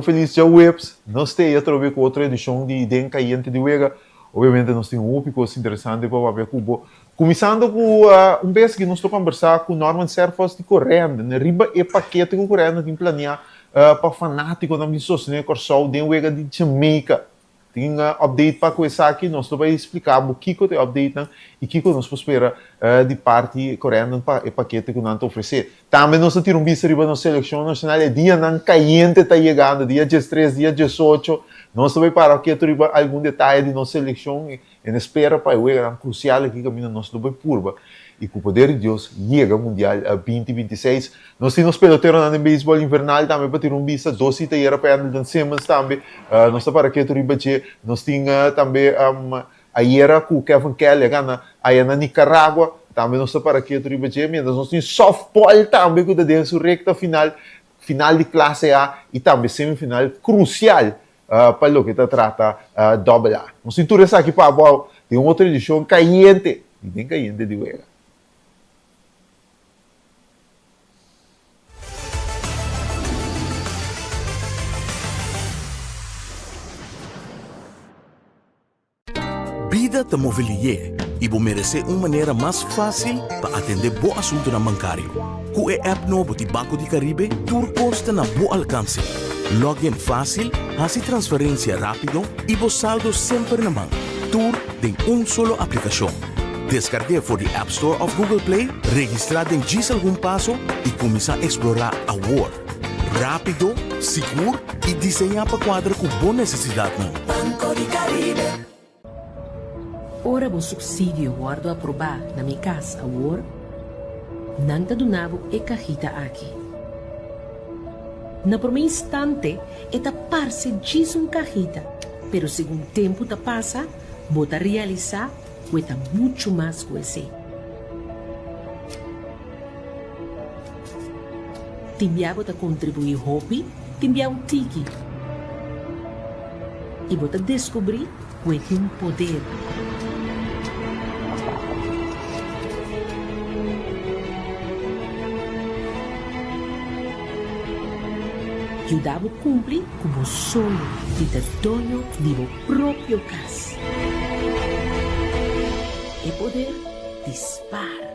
feliz dia webs. Nós temos outra vez com outra edição de Den Caliente de Wega. Obviamente nós temos um coisa interessante para ver Cubo. Começando com vez que nós estamos conversar com Norman Serfos de Correndo, né? Riba e paquete com Correndo de planear para fanático da minha sociedade Corsol de Wega de Jamaica. Tem update para começar aqui, nós vamos explicar o que é o update e o que nós podemos esperar de parte correndo para o paquete que nós oferecer. Também nós temos um visto riba na seleção nacional, dia não caliente está chegando, dia 13, dia 18, nós vamos para aqui riba algum detalhe de nossa seleção e espera para o é crucial aqui que nós vamos curva. E com o poder de Deus, chega o Mundial 2026. Nós temos peloteiros no beisebol invernal também para ter vista, 12 taíra para Anderson Simmons também. Nós estamos para aqui, nós temos também a Iera com o Kevin Kelly, aí na Nicarágua, também nós estamos para aqui, nós temos softball também, que está surrecta final de classe A e também semifinal crucial para o que trata AA. Nós temos tudo isso aqui para a tem uma outra edição caliente, e bem caliente de Wega. Vida te movilie e vou merecer uma maneira mais fácil para atender bom assunto na bancário. Com o app novo de Banco de Caribe, tudo consta na bom alcance. Login fácil, fazer transferência rápido e vos saldo sempre na mão. Tudo em solo aplicação. Descargue for the App Store of Google Play, registrar em algum passo e começar a explorar a world. Rápido, seguro e desenhar para quadra com boa necessidade. Banco de Caribe. Ora o subsídio guardo aprovar na minha casa agora, não te donavo e cajita aqui. Na primeiro instante, é tapar-se diz cajita, pero segundo tempo te passa, bota realizar, cuesta muito mais que esse. Timbiabo te contribuir hobby, timbiabo tiki. E bota descobrir que tem um poder. Ajudava a cumprir como sonho de ter dono de seu próprio casa. E poder disparar.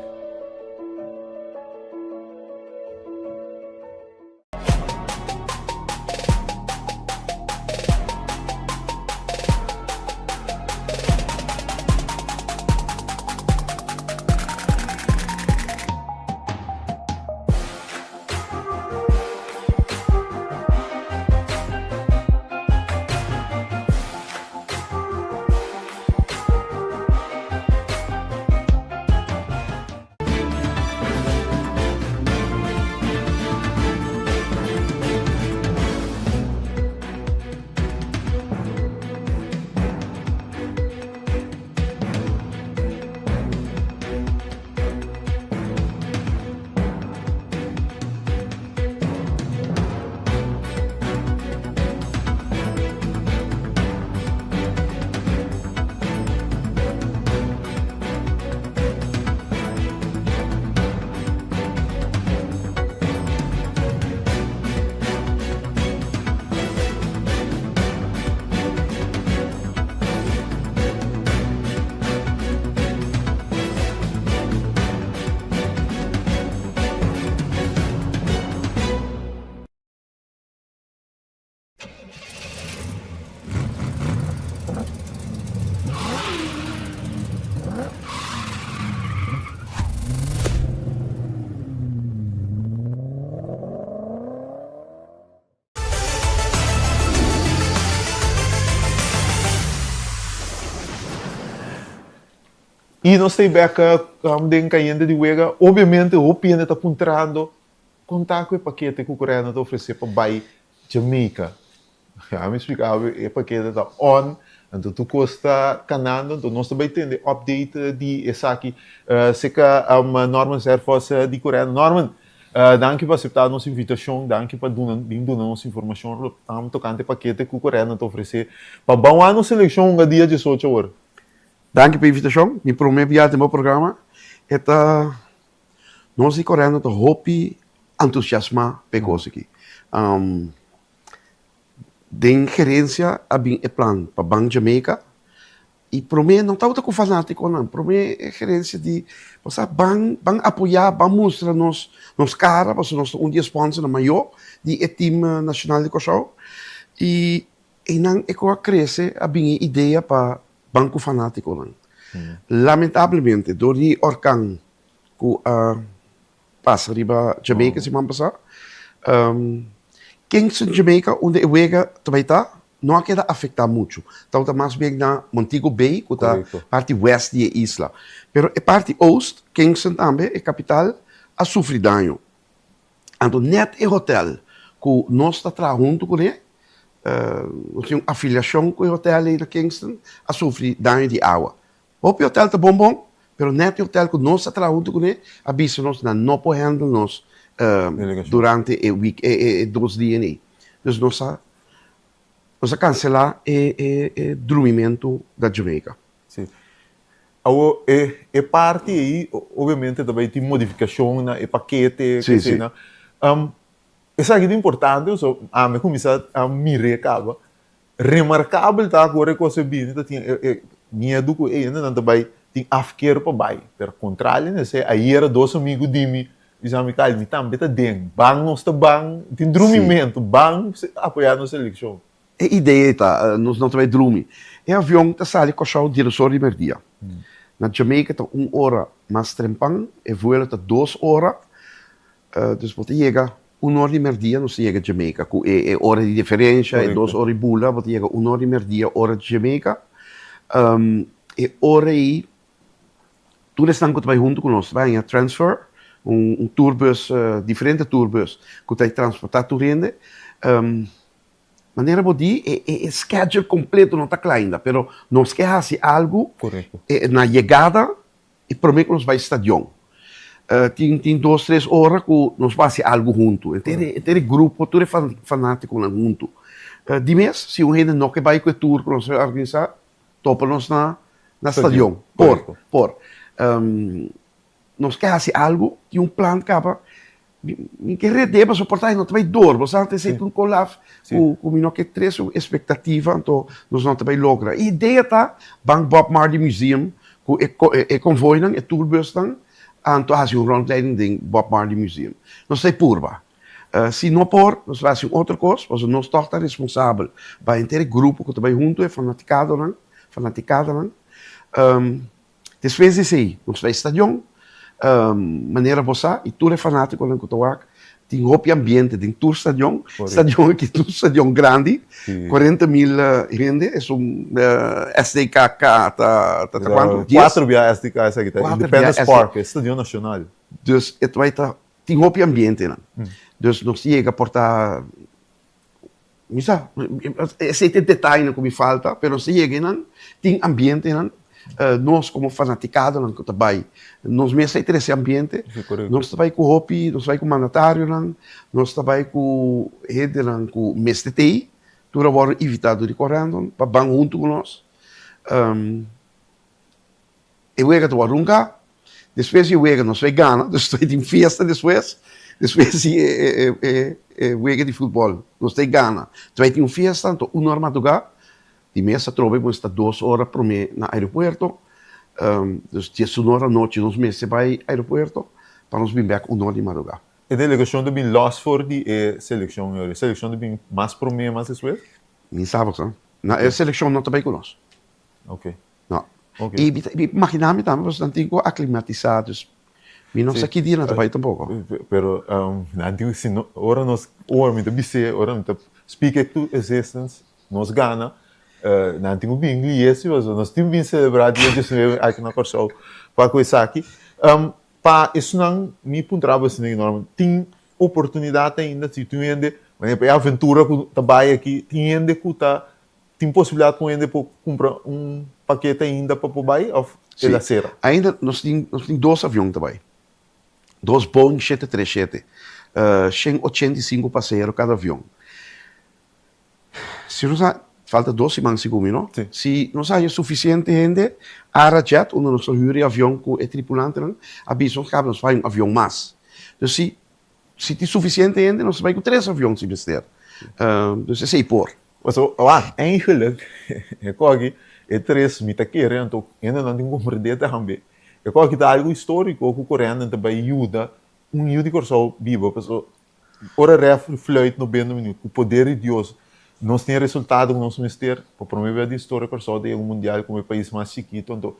E nós temos também caindo de Wega, obviamente, o PN está apontando contar com o paquete que o Coreano está oferecendo para Bahia, Jamaica. Já me explicava, o paquete está on, então tu custa canando, então nós também temos update de essa aqui, se que Norman Serfos de Coreano. Norman, danke por aceitar nossa invitação, danke por dar nossa informação, estamos tocando o paquete que o Coreano está oferecendo para bom ano seleção no dia 18 horas. Danke pela invitação. Minha primeira viagem no programa é nós coreanos hopi entusiasma pegoso aqui. Den gerência abing e plan para Bank Jamaica. E para mim não está com fanático não. Para mim é gerência de você bang apoiar, bang mostrar nos cara, porque nós dia sponsor maior de time nacional de Kosovo. E não é que cresce a minha ideia para banco fanático não. Lamentavelmente, dori orkan ku passa riba Jamaica se man passar. Kingston, Jamaica, onde eu wega também tá, não queda afetar muito. Então tá mais bem na Montego Bay, que tá parte oeste da isla. Pero a parte oeste, Kingston também é capital, a sofrer dano. Então net é hotel que nós está trabalhando junto com ele. Nós temos afiliação com o hotel aí na Kingston, a sofrer dano de água. O hotel tá bom, pero net hotel que nós está trabalhando junto com ele, avisa nós na não pode handle nós durante o week, 2 dias aí. Então nós cancelar o dormimento da Jamaica. Sim. E parte aí, obviamente, também tem modificação na paquete, sim, sim. Isso aqui é importante, me começar a me recaba. Remarcável tá agora que você viu, tinha medo que ainda não também tem afqueiro para baixo. Pelo contrário, né, se aí era 2 amigos de mim, dizem me também tá dentro, bang nós tá bang, tem dormimento, bang apoiar nossa seleção. A ideia tá, nós não também dormir. É avião que sai com o diretor de merdia. Na Jamaica tá 1 hora mais trempang, e voa tá 2 horas. Dus você chega 1 hora de merdia, nós chega a Jamaica, é hora de diferença, é 2 horas de bula, você chega 1 hora de merdia, hora de Jamaica. E hora aí, tudo estão que vai junto com nós, vai em transfer, tourbus, diferente tourbus, que vai transportar tudo ainda. Maneira de é schedule completo não está claro ainda, pero nós queremos fazer algo na chegada e prometo que nós vai estádio. Tem 2, 3 horas que nós vamos fazer algo junto. Tem grupo, todo é fanático junto. De mês, se um ainda não vai com o tour que nós vamos organizar, topa nós na estádio. Nós queremos fazer algo que plano acaba que redeba suportar não também dor, você antes sei um colaf com não que 3 expectativa, então nós não também logra. A ideia tá Bank Bob Marley Museum, que convoy nang tourbus nang anto hace rondleiding ding Bob Marley Museum. Nós sei purba. Se não por, nós fazemos outra coisa, porque nós estamos responsável para inteiro grupo que também junto é fanaticado nang. Después aí, nós vai estadião. Maneira você e tudo é fanático no Cotowac tem outro ambiente tem tour stadion aqui tour stadion grande 40.000 gente é SDK tá quanto 4 via SDK essa aqui tá Independence Park Stadion Nacional dus het vai tá tem outro ambiente não dus nós chega a portar misa esse detalhe que me falta pero se chega não tem ambiente não nós como fanaticados não também nós mesmos temos esse ambiente nós também com o Hopi nós também com o mandatário não nós também com gente não com o MSTI tudo agora evitado de correndo para bang junto com nós eu chego a Warunga depois eu chego nós vai Ghana depois tem festa depois eu chego de futebol nós tem Ghana depois tem festa então 1 hora madrugada de mesa trove vamos estar 2 horas por mês no aeroporto. Dus 10 horas à noite nós meses vai ao aeroporto para nos vir back 1 hora de madrugada. A delegação de bem lost for die seleção, a seleção de bem mais por mês mais isso? Nem sabe, não? Na seleção não também conosco. Ok. Não. E imaginamos também, nós não temos aclimatizados. E nós aqui dia não também tampouco. Pero não digo se ora nós ora me bise ora me speak to existence nós gana não tenho bem inglês mas nós temos bem celebrado dia 19 aqui na Kosovo para coisa aqui para isso não me pontrava assim enorme tem oportunidade ainda se tu ainda mas é aventura que trabalha aqui tem ainda que tá tem possibilidade com ainda para comprar paquete ainda para poder ou ela será ainda nós tem 2 aviões também 2 Boeing 737 185 passageiros cada avião se nós falta 12 semanas segundo, sim. Se não há suficiente gente, Arajet, onde nós hyre avião com o tripulante, avisa que nós fazemos um avião mais. Então, se tem suficiente gente, nós vamos com 3 aviões se besteira. Então, é por. So, eigenlijk, ik ook het is met de keren en ook in en dan compreender te gaan bij. Ik ook het algo histórico que correndo te bij Juda, Juda corso vivo, so ora ref fluit no 20 minutos, o poder de Deus. Nós tem resultado com nosso ministério, para promover a história corso de mundial como o país mais chiquito, então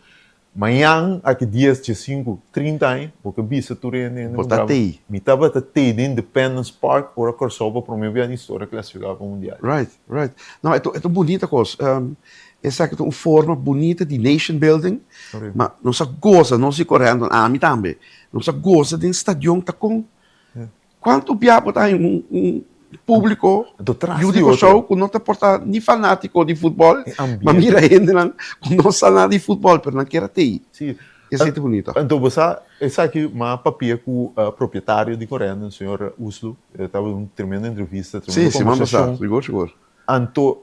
amanhã, aqui 10, 5, 30 anos, porque bisa tu rende Botatei. me tava tatei de Independence Park, ora corso para promover a história classificada para o mundial. Right, right. Não, é uma bonita coisa. Essa é uma forma bonita de nation building, mas não se goza, não se correndo, mim também. Não se goza de um estádio tá com quanto biabo tá um público, eu digo show, que não te porta nem fanático de futebol, mas mira ainda não, não sabe nada de futebol, mas não quer ter. Essa é bonita. Então, você, essa aqui uma papia com o proprietário de Coreia, o senhor Uslu, estava em uma tremenda entrevista, sim, vamos lá, seguro. Então,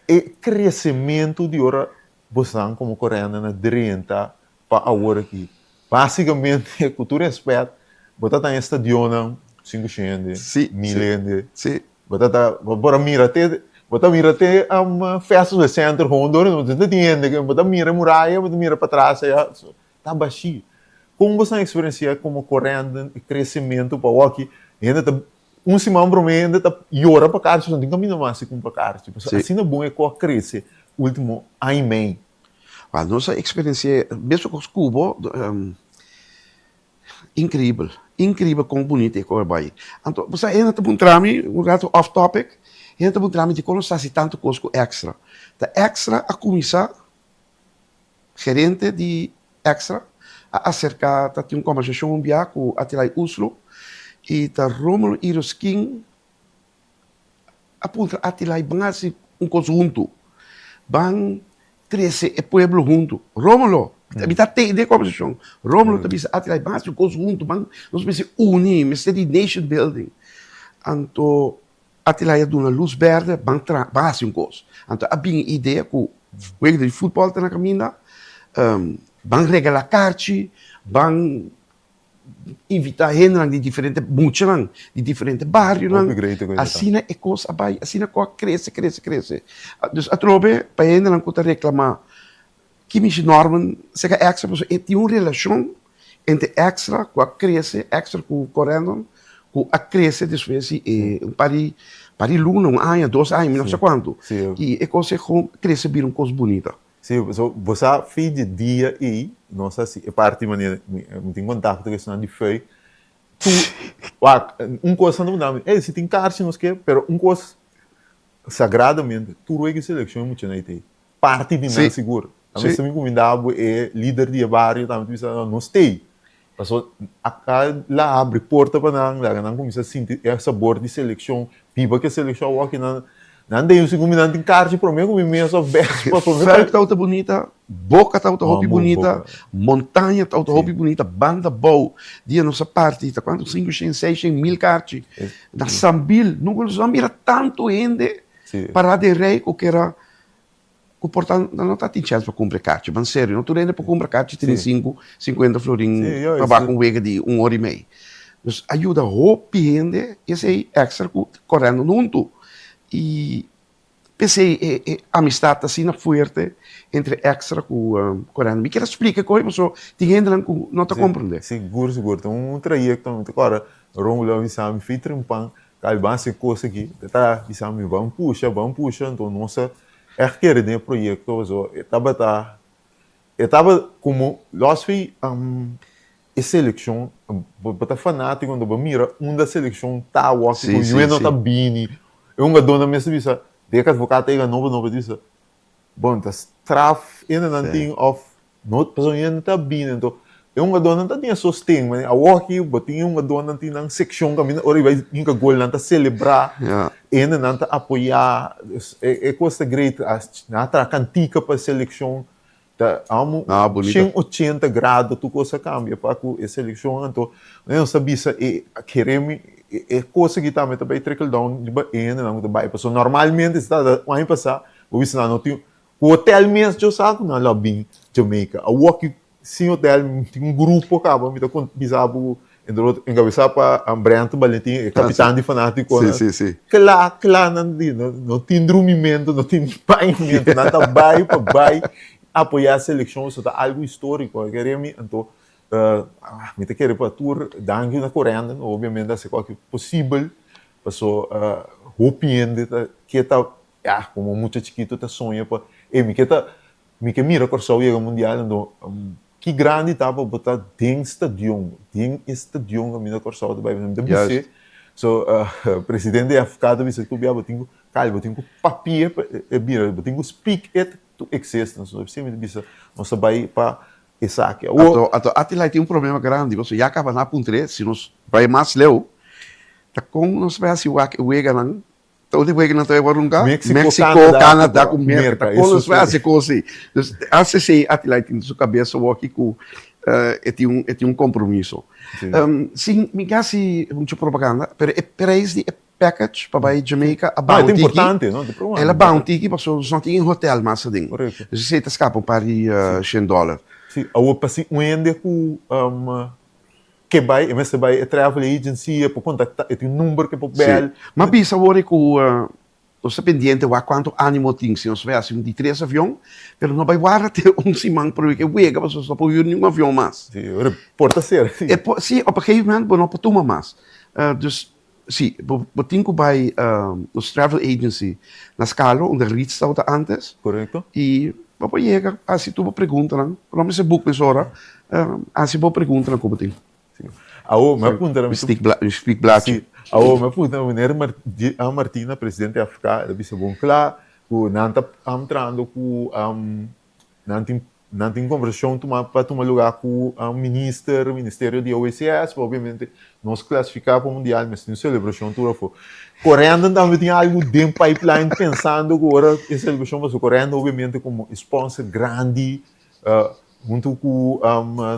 o crescimento de hora, você como coreano, na 30 para a hora aqui. Basicamente, com todo respeito, você está em estadião, 500, 1000, sim. Você está, você mira até a festa do centro, você não entende, você mira a muralha, você mira para trás, está baixinho. Como você experiencia como coreano, o crescimento para o aqui, ainda está semana para mim ainda está llora para cá, não tem caminho mais com para cá. Assim é bom é que cresce último ano e meio. A nossa experiência, mesmo com os cubos, incrível como bonito é que vai. Então, você ainda tem um trâmite, um rato off-topic, ainda tem um trâmite de quando se tanto coisa com extra. Da extra a começar, gerente de extra, a acercar, tem uma conversação com a Tilai Uslo, e tá Romulo e Roskin aponta a Tilai bangasi um conjunto, bang 13 e pueblo junto. Romulo, está tem de conversação. Romulo também a Tilai bangasi um conjunto, bang nós precisamos unir, mas de nation building. Então a Tilai dá uma luz verde, bang bangasi um coisa. Então a minha ideia que o jogo de futebol está na caminho, bang regalar carte, bang invitar gente de diferentes muitos de diferentes bairros assim é coisa vai assim é coisa cresce então a trobe para gente não conta reclamar que me norman se que extra tem uma relação entre extra com a cresce extra com o correndo com a cresce depois um pari luna ano 2 anos não sei quanto e é coisa cresce vira uma coisa bonita. Sim, você fez de dia e não sei se é parte de maneira não tem contato com isso não de foi coisa não dá se tem carte não sei pero coisa sagradamente tu ruega seleção muito não tem parte de não seguro a mim também comendava é líder de bairro também não sei passou lá abre porta para não começa a sentir esse sabor de seleção viva que a seleção aqui não tem um combinante em carte para mim como mesmo best Velho está outra bonita, Boca está outra roupa bonita, Montanha está outra roupa bonita, Banda boa, dia nossa parte, está quanto 500, 600, 1000 cartas. Da Sambil, não mira tanto ainda para de rei que era que portanto não está tendo chance para comprar cartas, mas sério, não tu ainda para comprar cartas tem 50 florinhos para baixo com um de 1 hora e meia. Mas ajuda a roupa ainda, esse aí extra correndo junto. E pensei amistade assim na forte entre extra com coreano. Me quer explicar coisa, mas tem gente que não está compreendendo. Seguro. Então, trajeto agora, Romulo me fez trimpan, calbança coisa aqui, tá, me vamos puxar, então nossa é querer de projeto, estava como nós fez a seleção, bota fanático quando mira uma seleção tá o não tá bem. Eu dona minha serviço, de que advogado aí nova disso. Bom, das traf ainda não tem of, não pessoa ainda tá bem, então eu dona não tinha sostém, mas a walkie, botinha dona tem na seção caminho, ora vai nunca gol não tá celebrar, ainda não tá apoiar, é coisa great, na tra cantica para seleção, tá amo, 180 graus, tu coisa cambia para a seleção, então eu sabia se queremos é coisa que também trickle down de ainda não vai passar normalmente está vai passar o isso não tem o hotel mesmo eu sabe na lobby Jamaica a walk sim hotel tem grupo acaba me tá com bisabo encabeçado para Brento Valentim, capitão de fanático. Sim. Claro, não tem dormimento, não tem paimento, nada vai apoiar a seleção, isso é algo histórico. Eu queria então, me querer para tour, dangue na corrente, obviamente, se qualquer possível, passou opinião que está, como muito chiquito, está sonha para, me que mira por só o mundial, então, que grande estava botar dentro estadião, a minha corção do bairro da BC. So, presidente da ficado bisa que eu tenho papel, eu tenho speak it to exist, não sei se me bisa, não sabe para essa aqui. Até lá tem problema grande, você já acaba na ponte, se nós vai mais leu, tá com nós vai assim o wega não. Todo wega não vai warunga. México, Canadá com América. Como nós vai assim coisa. Assim até lá tem sua cabeça o aqui com é um compromisso. Sim, me gasi muita propaganda, pero esse package para ir Jamaica a Bounty. É importante, não? Ela Bounty que passou não tinha hotel mais assim. Correto. Você está escapando para $100. Sim, eu passei ende com que vai, mas vai travel agency para contactar, tem um número que pode ver. Mas bisa agora com você pendiente de quanto ânimo tem, se nós vemos de 3 aviões, mas não vai guardar simão para que wega, mas só pode ir nenhum avião mais. Sim, porta ser. Sim, op een gegeven moment não pode tomar mais. Dus sim, eu tenho que vai os travel agency na escala onde reach está antes. Correto. E vou chegar, se tu me pergunta, não me se book me sora, se vou perguntar como tem. Me pergunta, speak black. Me pergunta, a Martina, presidente da África, ela disse bom claro, que não está entrando com não tem conversão para tomar lugar com o ministério da OECS, obviamente nós classificar para o mundial, mas tem celebração toda foi. Correndo também tem algo dentro do pipeline pensando agora a celebração, mas o Correndo obviamente como sponsor grande, junto com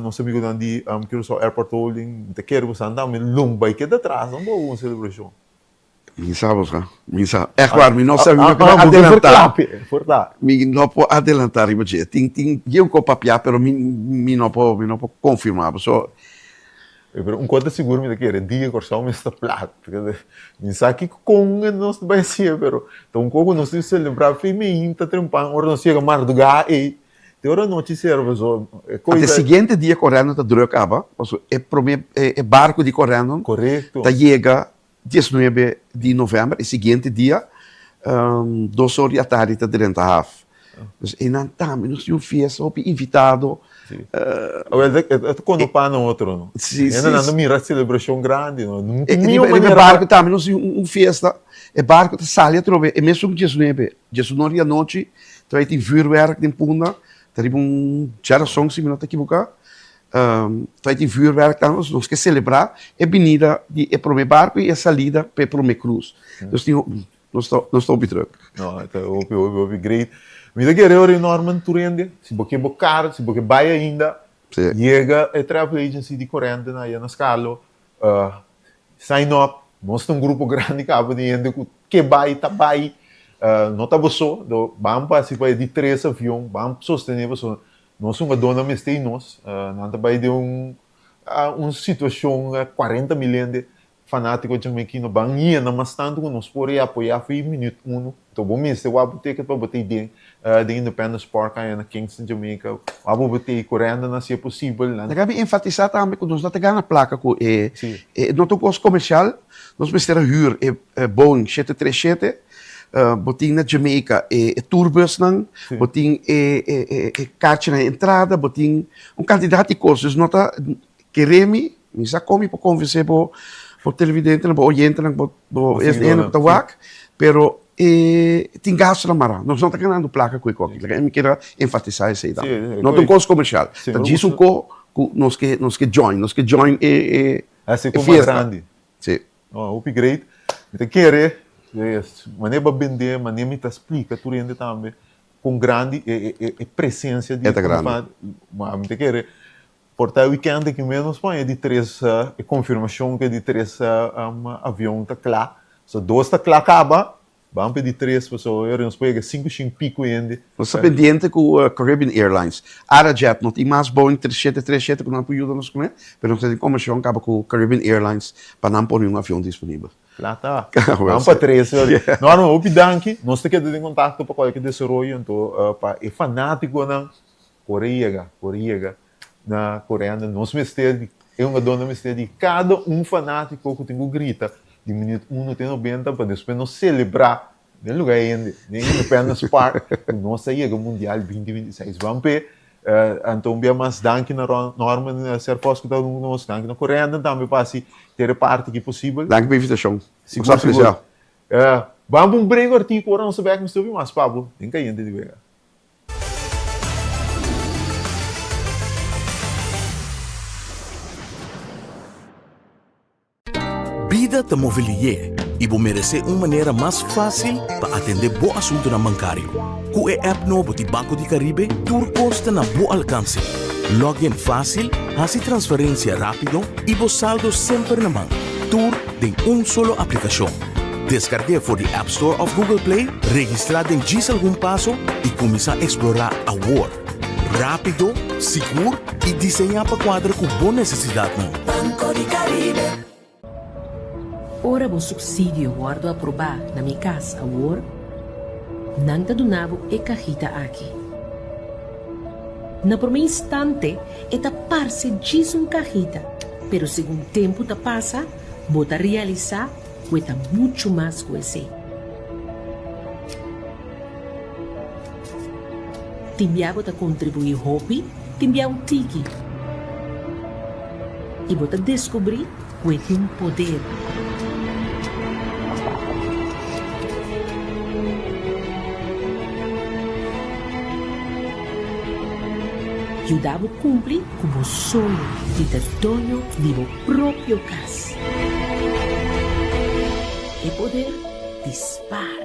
nosso amigo Dandi, que é o Airport Holding, te quero você andar, mas longo vai que atrás, não vou uma celebração. Minsables, é claro, não sabemos adelantar. Não pode adelantar, imagina. Tem um papel, mas não pode confirmar. Um coisa seguro me quer dia corção me está plato, porque me sabe que com nós vai ser, pero então como nós temos celebrar feminino, tá trempando, ora não chega mais do gás e de hora notícia serve coisa. No seguinte dia correndo tá duro acaba, é barco de correndo. Correto. Tá chega 19 de novembro, e seguinte dia, 2 horas da tarde, está dentro da half. E não estamos, nós tínhamos festa, invitado. É quando para no outro, não? Sim. Não mira a celebração grande, não? E barco também, nós tínhamos festa, e barco está sali, trove, e mesmo 19 da noite, vai ter vuurwerk de Punda, tem geração, se me não está equivocado. Vai ter vuurwerk dan, nós que celebrar a vinda de primeiro barco e a salida para o primeiro cruz. Nós estamos terug. Não, então great. Me dá querer enorme turende, se você bocar, se você vai ainda, chega a travel agency de corrente na escala, sign up, mostra grupo grande que acaba de gente que vai, não está só, vamos participar de 3 aviões, vamos sostener você. Nós somos dona mestei nós, não vai de uma situação 40 milhões de fanáticos jamaicanos vão ir mas tanto que nós podemos apoiar foi minuto 1. Então vamos ver se eu vou ter que botar de Independence Park aí na Kingston, Jamaica, vou botar correndo se é possível. Nós enfatizar também que nós não temos a placa com não tem custo comercial, nós precisamos huur Boeing 737. Botin na Jamaica tourbus não, botin carte na entrada, botin quantidade de coisas. Nota que remi, me já come para conversar por televidente, por oyente, por wak, pero tem gasto na mara. Nós não estamos ganhando placa com isso. Eu quero enfatizar isso aí. Não tem custo comercial. Então diz nós que join assim como grande. Sim. Upgrade. Então querer maneira de vender, maneira de explicar, tu rende também com grande presença de grande. Mas querer portar o weekend que menos põe de 3 confirmação que de 3 avião tá claro, so 2 tá claro acaba, vamos pedir 3 pessoas, nós pegamos 5 pico ainda. Nós estamos pendientes com a Caribbean Airlines. Arajet, não tem mais Boeing 3737 que não ajuda nos comer, mas nós temos comissão acaba com a Caribbean Airlines para não pôr um avião disponível. Lá tá. Vamos para 3. Não, o Pidanki, nós temos que ter contato para qualquer desenvolvimento, então, é fanático na Coreia, na coreana, nós mestre, é uma dona mestre de cada fanático que tem grita. De minuto 1 até 90 para depois nós celebrar no lugar ainda, no Independence Park, nós saímos Mundial 2026. Vamos ver, então, bem mais danke na Norman, ser posto que nós danke na Coreia, também para ter parte que possível. Danke pela invitação. Seguro. Vamos break artigo, agora não sabemos que estou mais, Pablo, tem que ir de ver. Vida te mobilier e vou merecer uma maneira mais fácil para atender bom assunto na bancário. Com a app novo de Banco de Caribe, tudo está na bom alcance. Login fácil, fazer transferência rápido e vos saldo sempre na mão. Tudo em solo aplicação. Descargue for the App Store of Google Play, registrar em diz algum passo e começar a explorar a world. Rápido, seguro e desenhar para quadra com boa necessidade. Banco de Caribe. Ora o subsídio guardo aprovar na minha casa agora, não te donavo e cajita aqui. Na primeiro instante, é parse diz cajita, pero segundo tempo te passa, bota realizar, cuesta muito mais que esse. Timbiabo te contribuir hobby, timbiabo tiki. E bota descobrir que tem poder. Ajudava a cumprir com o sonho de ter dono de o próprio casa. E poder disparar.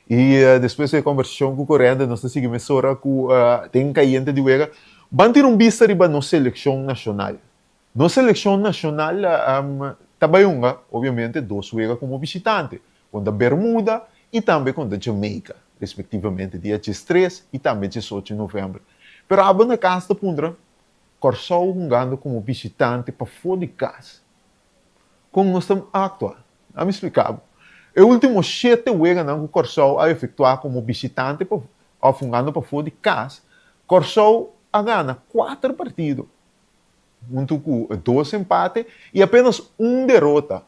E depois da conversação com o Coreia, nós seguimos agora com tem caíente de Uega. Vamos ter vista riba na seleção nacional. Na seleção nacional, trabalhamos, obviamente, 2 Uega como visitante, com a Bermuda e também com a Jamaica, respectivamente, dia 13 e também 18 de novembro. Mas a na casa da Pundra, Corsol jogando como visitante para fora de casa. Como nós estamos atuando? Vamos explicar. O último 7 Uega que o Corsol a efetuar como visitante jogando para fora de casa. Corsol a ganha 4 partidos, junto com 2 empates e apenas 1 derrota.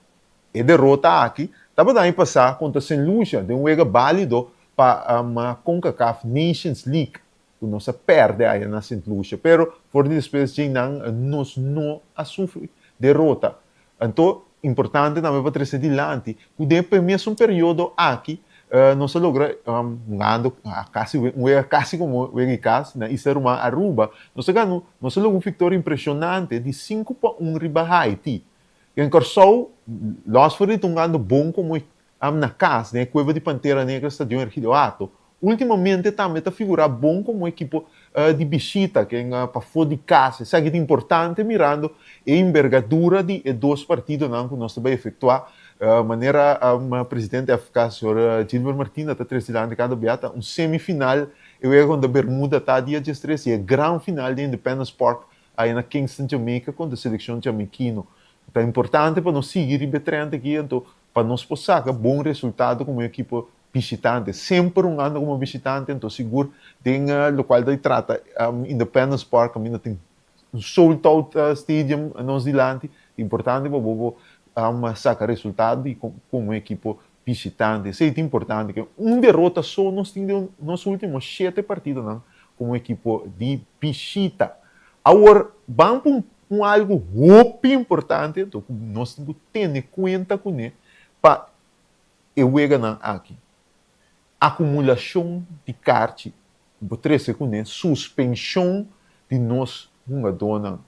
E derrota aqui, estava daí passar contra St. Lucia, de Uega válido para a CONCACAF Nations League, que nós perde aí na St. Lucia, pero por depois de nós não sofre derrota. Então, importante também para trazer adiante, que depois de um período aqui, nós logra jogando quase como o Egicas, na Isaruma Aruba, nós logra uma vitória impressionante de 5-1 riba Haiti. E em Corsol, nós fomos jogando bom como na casa, na Cueva de Pantera Negra, Estadião Ergilio Ato, ultimamente também está figurar bom como equipo de visita, que é para fora de casa. Isso aqui é importante, mirando a envergadura de dois partidos que nós vamos efetuar. Maneira, o presidente FK, o senhor Gilbert Martins, está trazendo cada beata um semifinal. Eu ia quando a Bermuda está dia 13 e a grande final de Independence Park aí na Kingston, Jamaica, com a seleção jamaicana. Então é importante para nós seguir em trend aqui, então, para nós possamos bom resultado como equipe visitante. Sempre ano como visitante, então seguro tem o qual daí trata Independence Park, ainda tem um sold out stadium nós dilante. Importante para sacar resultado e como equipe visitante. Isso é importante, que derrota só nós temos nos últimos 7 partidos não? Como equipe de visita. Agora, vamos para algo muito importante, então nós temos que ter em conta com ele para eu ganhar aqui. Acumulação de cartas, suspensão de nós jogadores.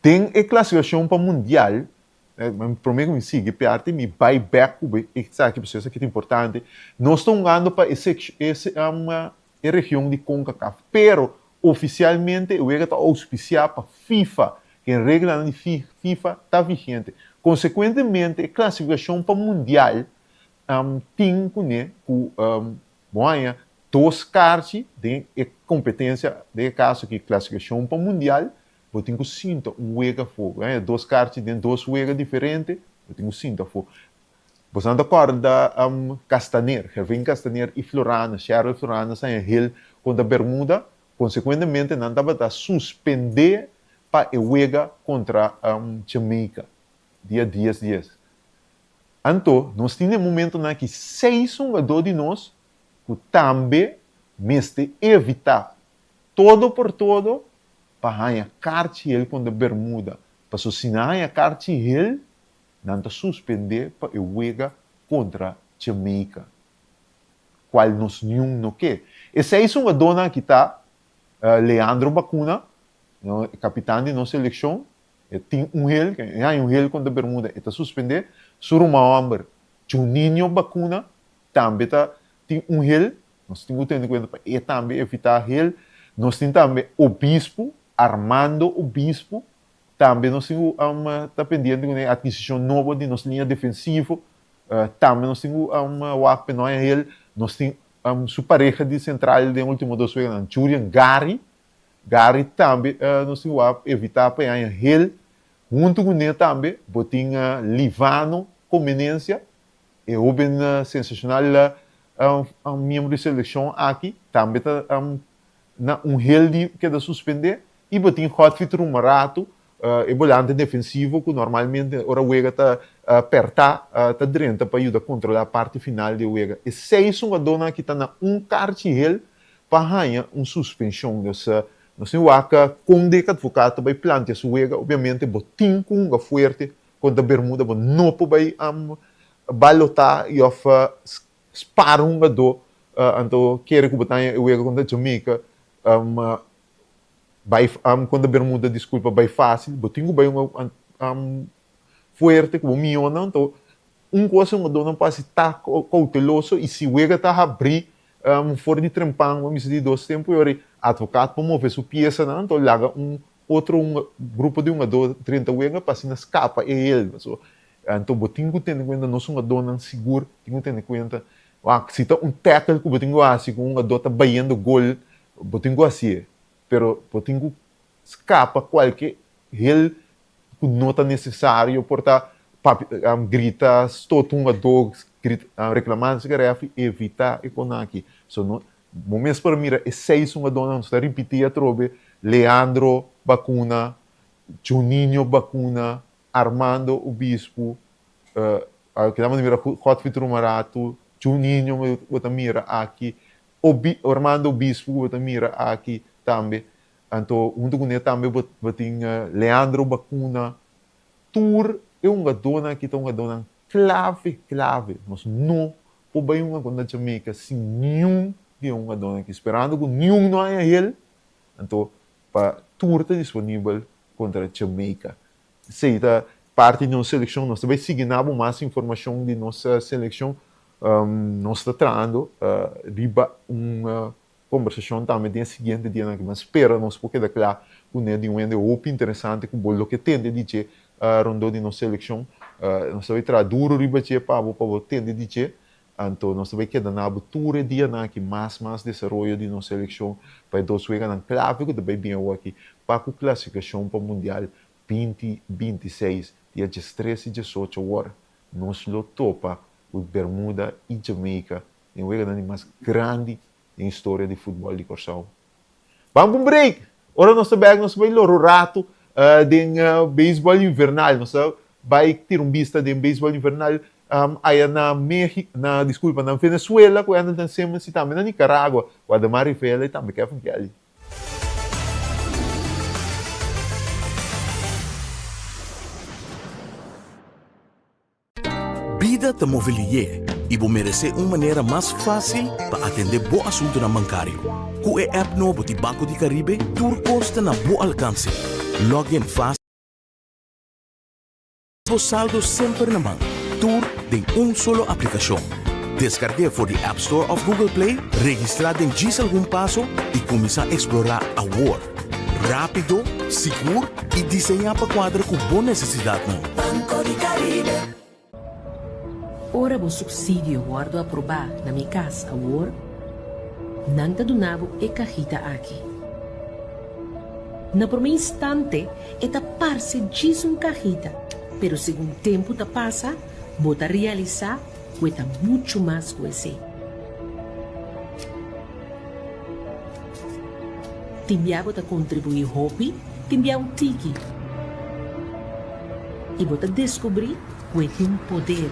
Tem a classificação para o Mundial, prometo me siga, parte me buyback, sabe que isso aqui é importante. Nós estamos ganhando para essa região de CONCACAF, pero oficialmente o está auspiciado para FIFA, que a regra de FIFA está vigente. Consequentemente, a classificação para o Mundial tem com duas cartas de competência, de caso que classificação para o Mundial, eu tenho cinto uega fogo, duas cartas de duas uega diferentes, eu tenho cinto fogo. Você não acorda Castaner, Hervin Castaner e Florana, Cheryl Florana, são Hill contra Bermuda, consequentemente não dá para suspender para a uega contra Jamaica, dia 10. Então, nós temos um momento na que 6 jogadores de nós que também mestre evitar todo por todo para a carta ele com a Bermuda. Para assinar a carta ele, não suspender para a uega contra Jamaica. Qual nós não quer. E 6 jogadores que está Leandro Bacuna, capitão de nossa seleção, tem um ele contra a Bermuda, está suspender. Suruma Amber, Juninho Bacuna, também tem um ele, nós temos que ter em conta para também evitar ele. Nós temos também o Bispo, Armando o Bispo, também nós temos tá pendente com a aquisição nova de nossa linha defensiva, também nós temos WAP, não é ele, nós temos sua pareja de central de último 2 anos, Julian Gary também nós temos evitar para ele. Junto com ele também, botinha Livano, Comenência, e o bem sensacional membro de seleção aqui, também está ele que está suspender, e botinha Hotfit Rumarato, e volante defensivo, que normalmente a Uega está apertar, está direita para ajudar a controlar a parte final de Uega. E 6 jogadores que estão na cartilha para ganhar uma suspensão dessa. Nós temos que com o advogado vai plantar sua uega, obviamente, botin com uma forte contra a Bermuda, não pode balotar e spar um jogador, então quer que botar a uega contra a Jamaica, contra a Bermuda, desculpa, vai fácil, botin com forte, como miona, então coisa não pode estar cauteloso e se o uega está a abrir, fora de trempão, vamos dizer, 2 tempos, advogado para mover sua peça, não? Então, larga grupo de 30 uega para se escapa é ele. Então, eu tenho que ter em conta, não sou dona seguro, tenho que ter em conta, se está tackle que eu tenho assim, com uma dota baiando gol, eu tenho que assim, pero eu tenho que escapa qualquer ele que não está necessário, porta grita, estou uma dor, reclamando se quer evitar aqui. Momentos para mira, e 6 jogadores, não está repetir a trobe, Leandro Bacuna, Juninho Bacuna, Armando o Bispo, que dá mira Hotfit Rumarato, Juninho mira aqui, Armando o Bispo mira aqui também. Então, junto com ele também tem Leandro Bacuna. Tour é um dona que tem uma dona clave. Nós não podemos ir contra a Jamaica sem nenhum de uma dona que esperando que nenhum não é ele. Então, para Tour está disponível contra a Jamaica. Se está parte de nossa seleção, nós também seguimos mais informação de nossa seleção nós estamos tratando riba uma conversação também dia seguinte dia que mas espera nós porque da claro com de um ende open interessante com bolo que tende dizer rondo de nossa seleção nós vai tra duro riba che para tende dizer então nós vai que na abertura dia na que mais desenvolvimento de nossa seleção para dois weeks na clave que também bem aqui para a classificação para o mundial 2026 dia 13 e 18 horas nós lo topa o Bermuda e Jamaica em um week mais grande em história de futebol de Corsão. Vamos para um break! Ora nós vamos loro rato de beisebol invernal. Nós vai ter vista de beisebol invernal aí na México, desculpa, na Venezuela, que ainda temos e também na Nicarágua, o Ademar Rivela e também Kevin Kelly. Vida te mobilier e vou merecer uma maneira mais fácil para atender bom assunto na bancário. Com o app novo de Banco de Caribe, tudo custa na bom alcance. Login fácil. O saldo sempre na mão. Tudo em solo aplicação. Descargue for the App Store of Google Play, registrar em diz algum passo e começar a explorar a world. Rápido, seguro e desenhar para quadro com boa necessidade. Banco di Caribe. Ora o subsídio guardo aprovar na minha casa, agora, nanta donavo e cajita aqui. Na primeiro instante, eta parse diz cajita, pero segundo tempo ta passa, bota realizar, cuesta muito mais que esse. Timbiabo ta contribuir hobby, timbiabo tiki. E bota descobrir que tem poder.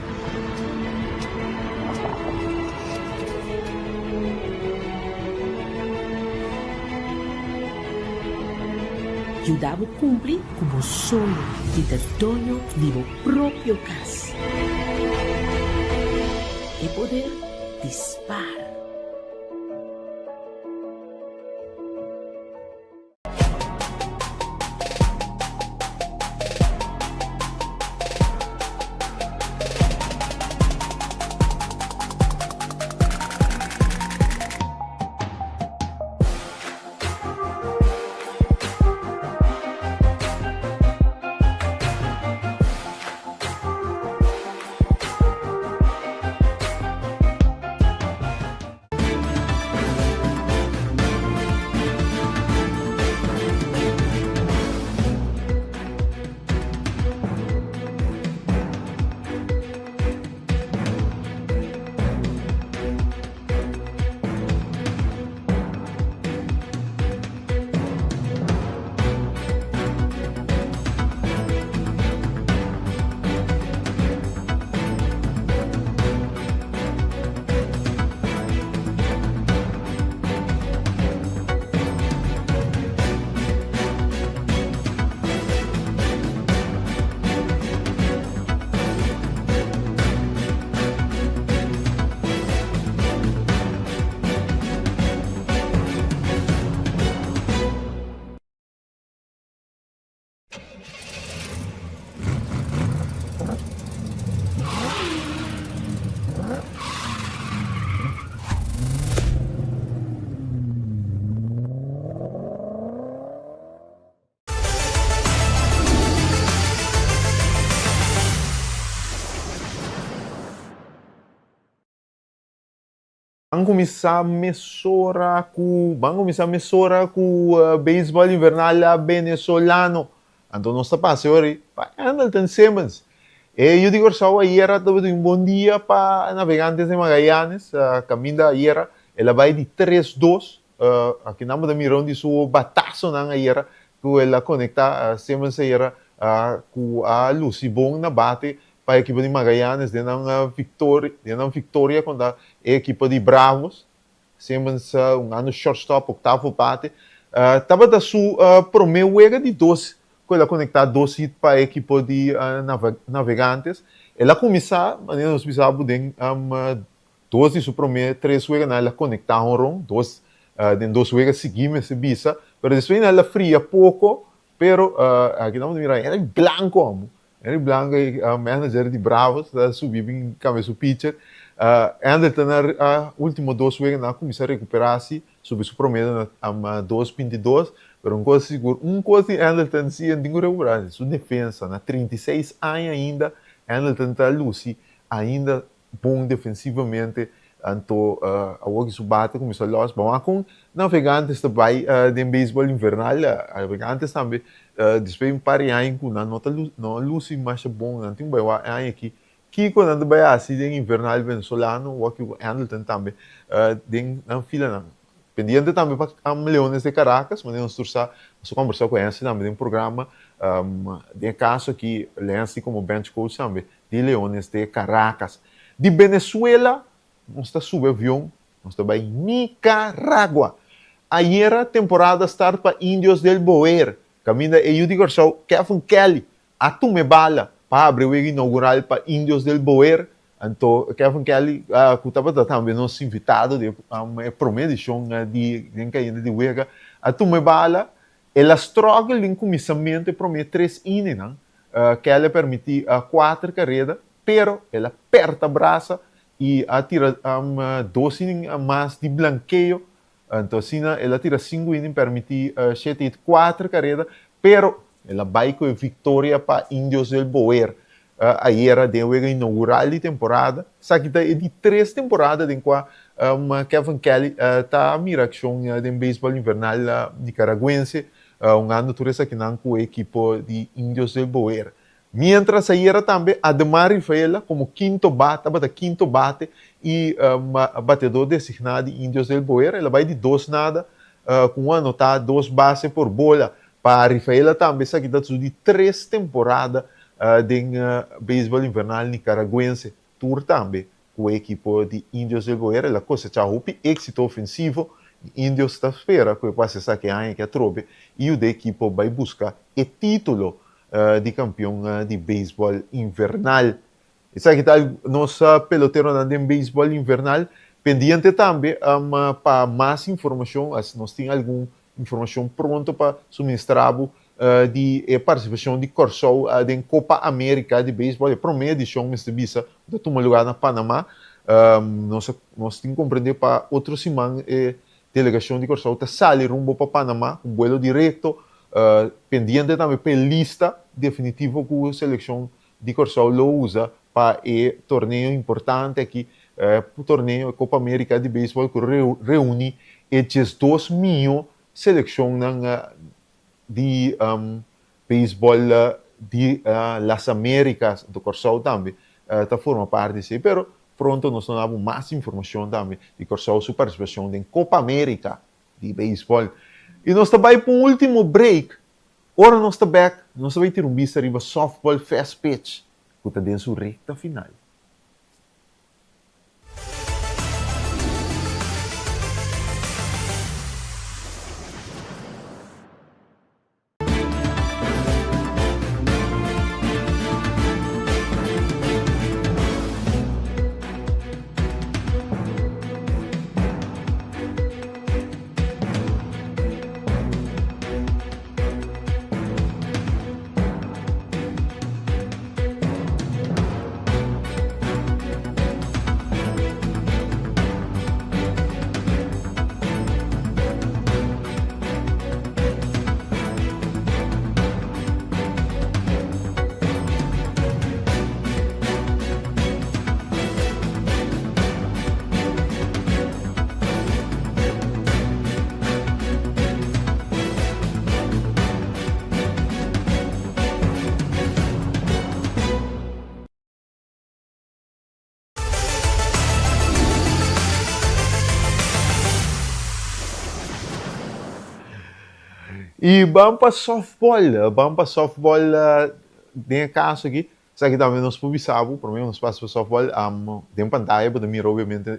Ajudava a cumprir com o sonho de ter dono de meu próprio casa. E poder disparar. Vamos começar a mesurar com o beisebol invernal venezuelano. Então, nós estamos passando ainda tem semanas. E eu digo só aí era um bom dia para navegantes de Magallanes. A caminho aí era, ela vai de 3-2. Aqui na Mirão de sua bataço na era que ela conecta semanas aí era com a Lucibon na bate para a equipe de Magallanes de uma vitória contra a equipe de Bravos. Semanas ano shortstop, oitavo bate. Estava da sua primeira de 12. Quando ela conectar 12 para a equipe de navegantes, ela começar, mas nós precisamos de 12 sua primeira 3 vezes ela conectar um 2 vezes seguimos essa bisa, mas depois ela fria pouco, pero aqui não mira, era branco, era branco, a manager de Bravos, subiu em cabeça pitcher, Anderton, último 2 weken, começou a recuperar-se sobre o promedio a 2,22, pero coisa seguro, coisa que Anderton se tem que recuperar, sua defesa, na 36 anos ainda, Anderton está luci, ainda bom defensivamente, então, a hora que se bate, começou a los, mas com navegantes também, de beisebol invernal, navegantes também, depois de um par de anos, não luci mais bom, não tem um ano aqui, que quando vai assim, de invernal venezolano, o que Anderton também, tem na fila, pendiente também para Leones de Caracas, mas nós conversar com eles também, tem um programa, de caso aqui, lance como bench coach também, de Leones de Caracas. De Venezuela, nós está subindo avião, nós está em Nicarágua. Ayer a temporada start para Indios del Boer, caminha e eu digo só, Kevin Kelly, a tu me bala, para abrir o inaugural para Indios del Boer. Então, Kevin Kelly, que estava também nosso invitado de uma promedição de caída de Wega, a tu me bala, ela struggle em começamento promete 3 innings, que ela permite 4 carreiras, pero ela aperta a braça e tira 2 innings mais de blanqueio. Então, assim, ela tira 5 innings, permite 4 carreiras, pero ela vai com a vitória para Indios del Boer. Aí era de inaugural de temporada, só que é de 3 temporadas em que Kevin Kelly está a miração de beisebol invernal nicaragüense, ano turista aqui com o equipo de Indios del Boer. Mientras aí era também Ademar Rafaela como quinto bate e batedor designado de Indios del Boer, ela vai de 2-0, com anotar 2 bases por bola. Para Rafaela também, isso aqui de 3 temporadas de beisebol invernal nicaragüense, tour também, com o equipo de Indios del Boer, ela cosechou êxito ofensivo, Indios está espera que passe essa que ano que a trobe, e o equipo vai buscar o título de campeão de beisebol invernal. Isso aqui está nossa peloteiro de beisebol invernal, pendiente também para mais informação, nós temos alguma informação pronta para suministrar de participação de Corso em Copa América de beisebol, a primeira edição Mr. Bisa, que toma lugar na Panamá. Nós temos que compreender para outra semana a delegação de Corso está saindo rumbo para Panamá, um vuelo direto, pendiente também para a lista definitiva que a seleção de Corso usa para o torneio importante aqui, o torneio Copa América de beisebol que reúne esses 2 mil seleções de beisebol de las Américas do Corso também está forma parte disso, pero pronto nós temos mais informação também de Corso sua participação em Copa América de beisebol. E nós também para um último break, ora nós estamos back, nós vamos ter vista riba softball fast pitch, que está dentro da reta final. E vamos para softball, tem caso aqui, isso aqui também nós publicamos, para mim, um espaço para softball, tem pantalla, para mim, obviamente,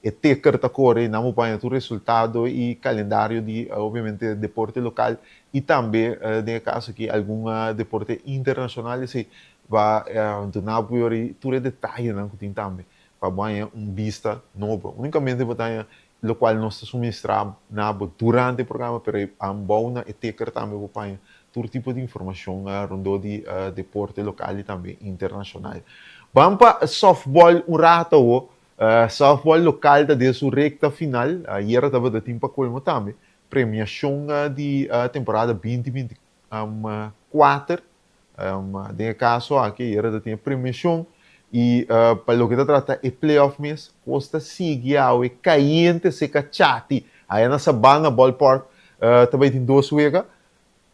é ter carta cor, e não apanha o resultado e calendário de, obviamente, deporte local, e também, tem caso aqui, algum deporte internacional, assim, vai dar tudo detalhe, não, que tem também, para ganhar vista novo, unicamente para lo qual nós suministramos durante o programa, pero ambos e teker também para todo tipo de informação rondou de deporte local e também internacional. Vamos para softball um rato, softball local da sua recta final. Era estava da tempo colmo também. Premiação de temporada 2024. De caso aqui era da tempo premiação. E para o que se trata é playoff mês, costa seguir ao e caiente se cachati. Aí na Sabana Ballpark também tem duas wegas.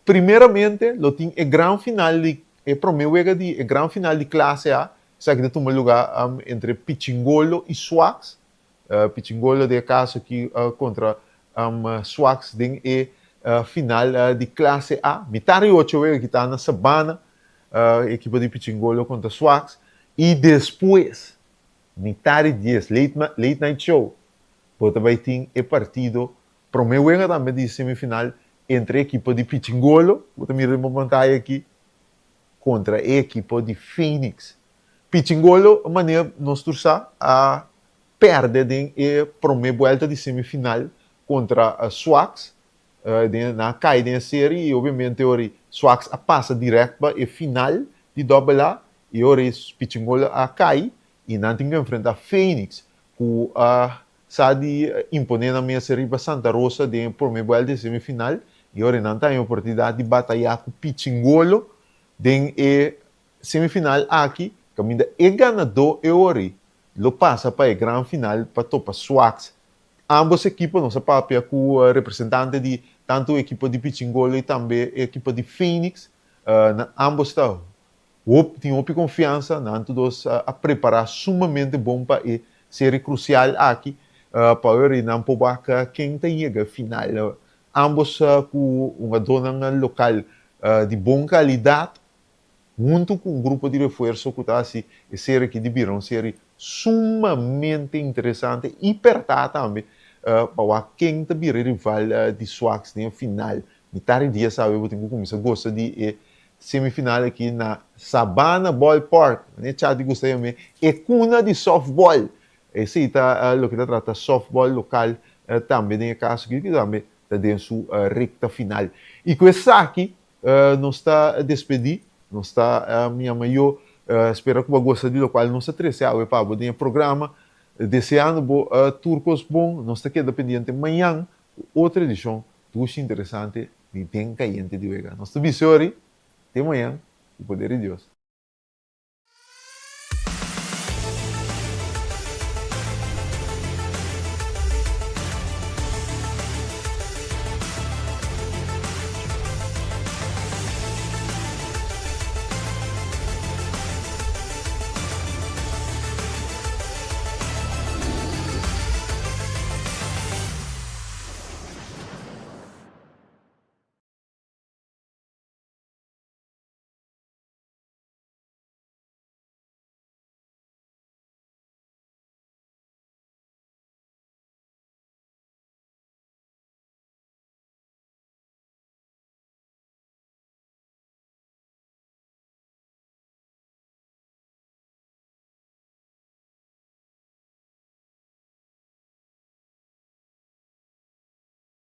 Primeiramente, lo tem a grande final de primeira de a grande final de classe A, sabe que toma lugar entre Pichingolo e Swax. Pichingolo de caso aqui contra Swax tem a final de classe A. Metade 8 wega que está na Sabana, equipa de Pichingolo contra Swax. E depois, metade 10, late night show, você vai ter o partido, primeiro também de semifinal, entre a equipa de Pichingolo, você mira uma pantalla aqui, contra a equipa de Phoenix. Pichingolo, a maneira nós torcer a perder a primeira volta de semifinal contra a Swax, na caída da série, e obviamente Swax passa direto para a final de AA, e agora Pichingolo cai e não tem que enfrentar Phoenix, que sabe imponer na minha série para Santa Rosa de primeira volta de semifinal, e agora não tem a oportunidade de batalhar com Pichingolo em semifinal aqui, que ainda é ganador e agora lo passa para a grande final para topar Swax. Ambas equipas, nossa papel com o representante de tanto a equipa de Pichingolo e também a equipa de Phoenix, ambos estão tenho confiança, todos a preparar sumamente bom para a série crucial aqui, para não poder quem chega final. Ambos com uma dona local de boa qualidade, junto com um grupo de reforço que está assim, a série que deviam ser sumamente interessante e perto também, para quem também rival de Swax no final. Metade dia, sabe, eu tenho que começar a gostar de semifinal aqui na Sabana Ballpark, né? Chati gostei também. É cuna de softball. Esse está o que trata softball local também tem caso que também está dentro da recta final. E com isso aqui, nós está a despedir, nós está a minha maior, espero que você goste do qual nós está treceado para o programa, desejando turcos bom, nós está aqui dependente amanhã, outra edição, muito interessante, de bem caliente de vega. Nós está visori. Até amanhã, o poder de Deus.